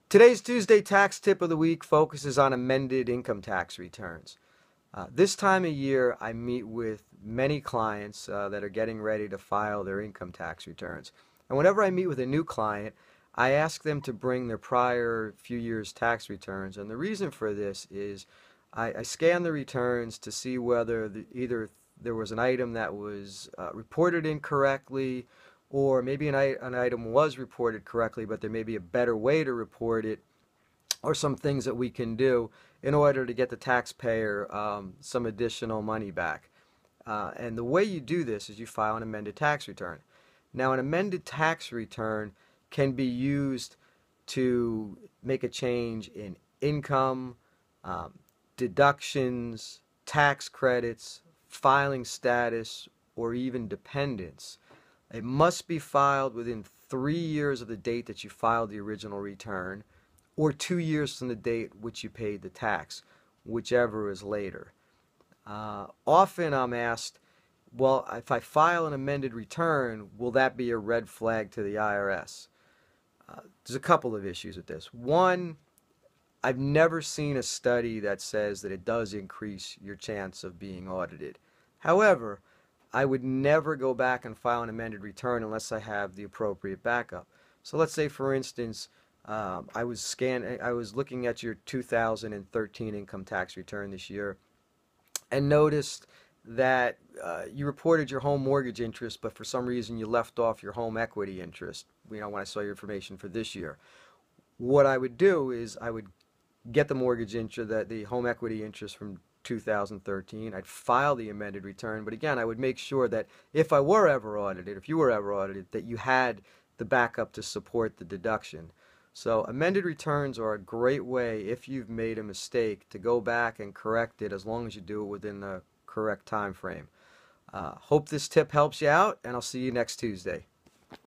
Today's Tuesday tax tip of the week focuses on amended income tax returns. This time of year, I meet with many clients that are getting ready to file their income tax returns. And whenever I meet with a new client, I ask them to bring their prior few years' tax returns. And the reason for this is I scan the returns to see whether either there was an item that was reported incorrectly, or maybe an item was reported correctly, but there may be a better way to report it, or some things that we can do in order to get the taxpayer some additional money back. And the way you do this is you file an amended tax return. Now, an amended tax return can be used to make a change in income, deductions, tax credits, filing status, or even dependents. It must be filed within 3 years of the date that you filed the original return, or 2 years from the date which you paid the tax, whichever is later. Often I'm asked, well, if I file an amended return, will that be a red flag to the IRS? There's a couple of issues with this. One, I've never seen a study that says that it does increase your chance of being audited. However, I would never go back and file an amended return unless I have the appropriate backup. So let's say, for instance, I was looking at your 2013 income tax return this year and noticed that you reported your home mortgage interest, but for some reason you left off your home equity interest, when I saw your information for this year. What I would do is I would get the mortgage interest, the home equity interest from 2013. I'd file the amended return, but again, I would make sure that if I were ever audited, if you were ever audited, that you had the backup to support the deduction. So amended returns are a great way, if you've made a mistake, to go back and correct it, as long as you do it within the correct time frame. Hope this tip helps you out, and I'll see you next Tuesday.